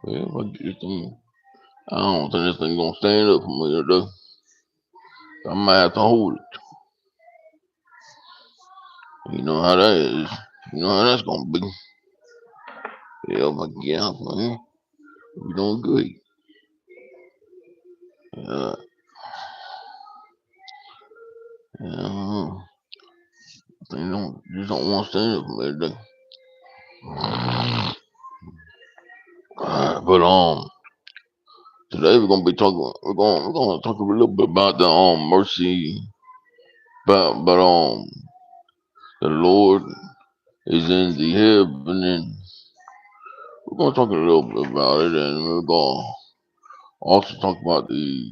Yeah, but this thing, I don't think this thing gonna stand up for me today. I might have to hold it. You know how that is. You know how that's gonna be. Yeah, but yeah, man, we doing good. Yeah, yeah. They don't just don't want to stand up for me today. But today we're gonna be talking. We're gonna talk a little bit about the mercy, but the Lord is in the heaven, and we're gonna talk a little bit about it, and we're gonna also talk about the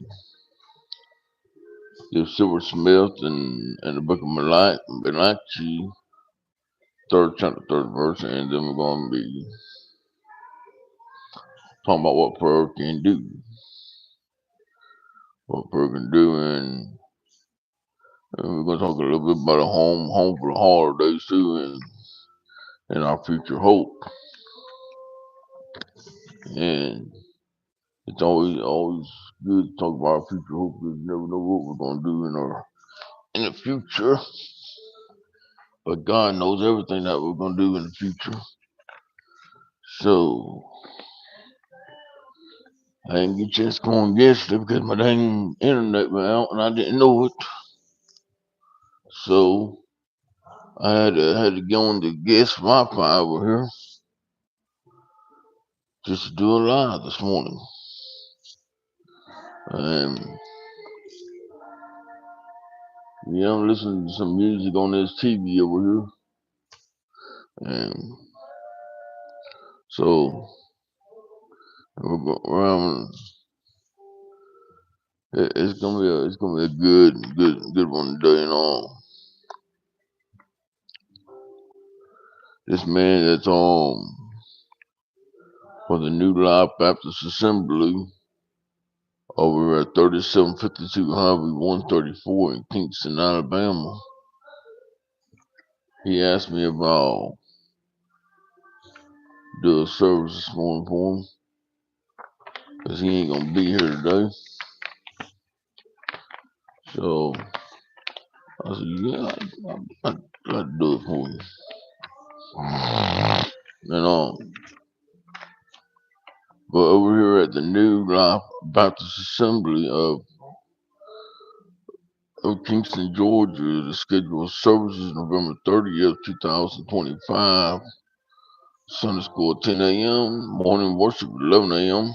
silversmith and the book of Malachi, third chapter, third verse, and then we're gonna be talking about what prayer can do, and we're gonna talk a little bit about a home for the holidays too, and our future hope. And it's always good to talk about our future hope because you never know what we're gonna do in the future. But God knows everything that we're gonna do in the future. So I didn't get a chance to come on yesterday because my dang internet went out and I didn't know it. So I had to go on the guest Wi-Fi over here just to do a live this morning. And yeah, I'm listening to some music on this TV over here. And so around, it's gonna be a good one today. This man that's for the New Life Baptist Assembly over at 3752 Highway 134 in Kingston, Alabama. He asked me about the service this morning for him because he ain't gonna be here today. So I said, yeah, I'd do it for you. And but over here at the New Life Baptist Assembly of Kingston, Georgia, the scheduled service is November 30th, 2025. Sunday school at 10 a.m., morning worship at 11 a.m.,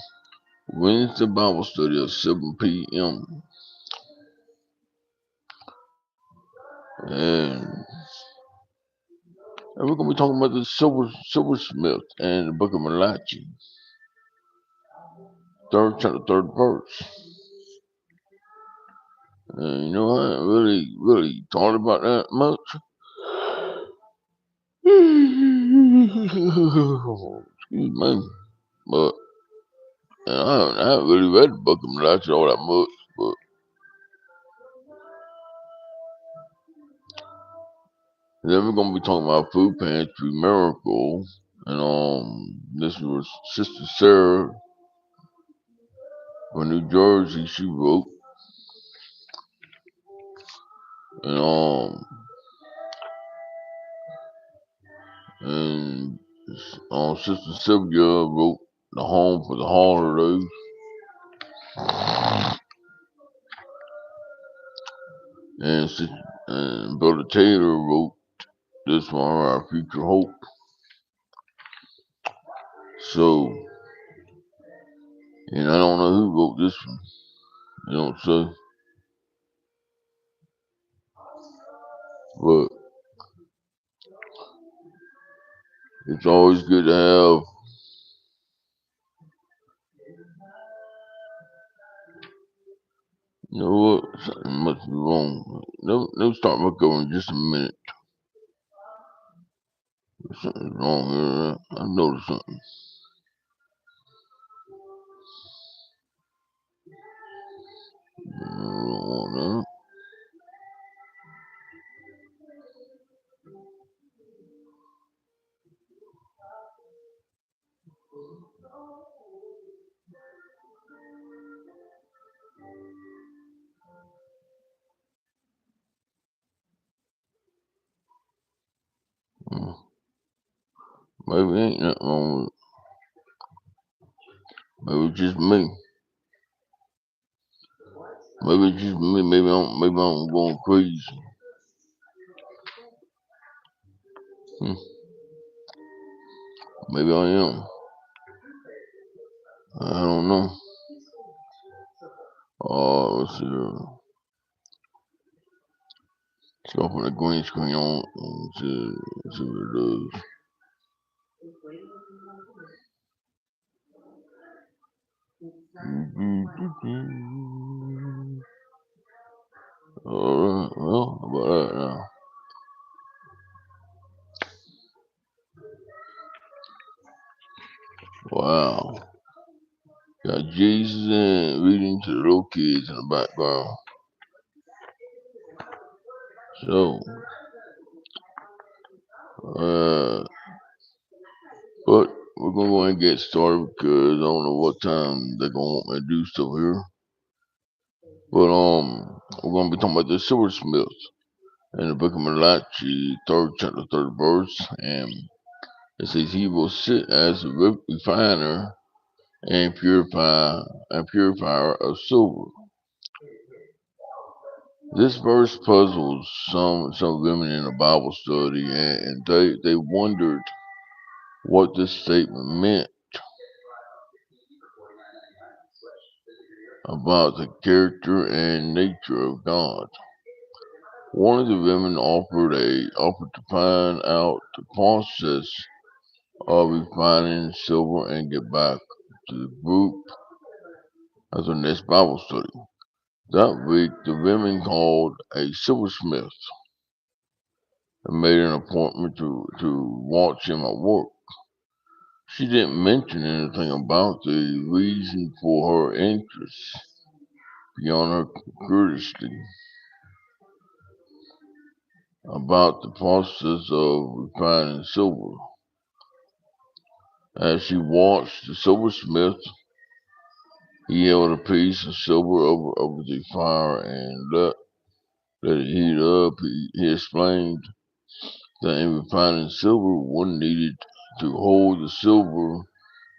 Wednesday Bible study at 7 p.m. And, and we're going to be talking about the silversmith and the book of Malachi, third chapter, third verse. And you know, I haven't really thought about that much. Excuse me. But I haven't really read the book of Malachi all that much. But then we're going to be talking about food pantry miracle. And this was Sister Sarah from New Jersey. She wrote, and and Sister Sylvia wrote the home for the holidays. And Brother Taylor wrote this one, our future hope. So, and I don't know who wrote this one. You know what I'm saying? But it's always good to have. You know what? Something must be wrong. They'll start my go in just a minute. Something's wrong here. I noticed something. Maybe ain't nothing wrong with it. Maybe it's just me. Maybe it's just me. Maybe I'm going crazy. Hmm. Maybe I am. I don't know. Let's see. Let's go from the green screen on and see what it does. Alright, well, how about that now? Wow. Got Jesus and reading to the little kids in the background. So, uh, but we're gonna go ahead and get started because I don't know what time they're gonna want me to do stuff here. But we're gonna be talking about the silversmith in the book of Malachi, third chapter, third verse, and it says he will sit as a refiner and purifier of silver. This verse puzzles some women in a Bible study, and they wondered what this statement meant about the character and nature of God. One of the women offered to find out the process of refining silver and get back to the group as our next Bible study. That week, the women called a silversmith and made an appointment to watch him at work. She didn't mention anything about the reason for her interest beyond her curiosity about the process of refining silver. As she watched the silversmith, he held a piece of silver over the fire and let it heat up. He explained that in refining silver, one needed to hold the silver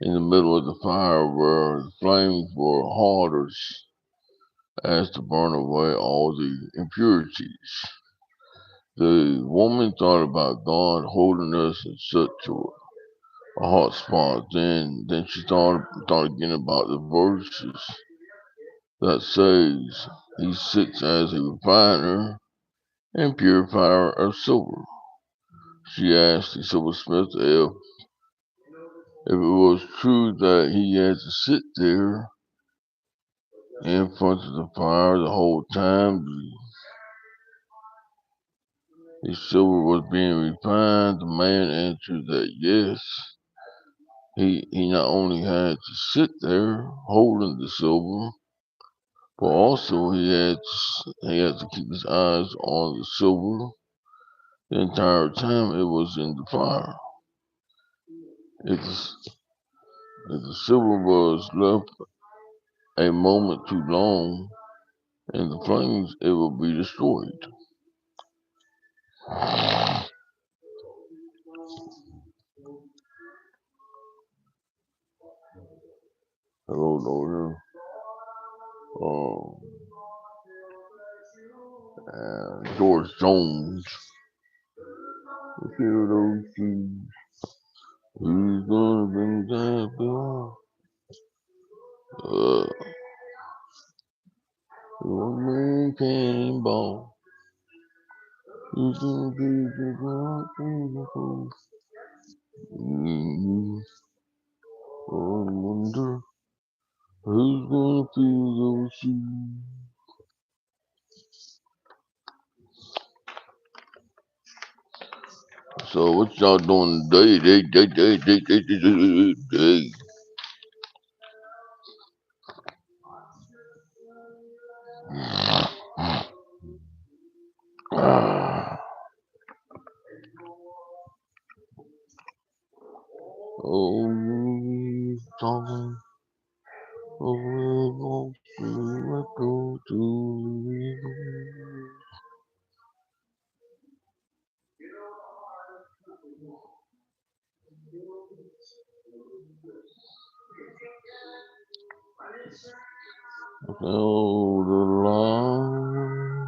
in the middle of the fire where the flames were hardest as to burn away all the impurities. The woman thought about God holding us in such a hot spot. Then she thought again about the verses that says he sits as a refiner and purifier of silver. She asked the silversmith if it was true that he had to sit there in front of the fire the whole time the silver was being refined. The man answered that yes, he not only had to sit there holding the silver, but also he had to keep his eyes on the silver the entire time it was in the fire. If the silver was left a moment too long in the flames, it would be destroyed. Hello, Lord. George Jones. Feel those shoes. Who's gonna bring that bill? Uh, one man cannonball. Who's gonna be the rock in the hole? I wonder who's gonna fill those shoes. So what y'all doing today? Ah, oh, talking over let go to Oh, the line.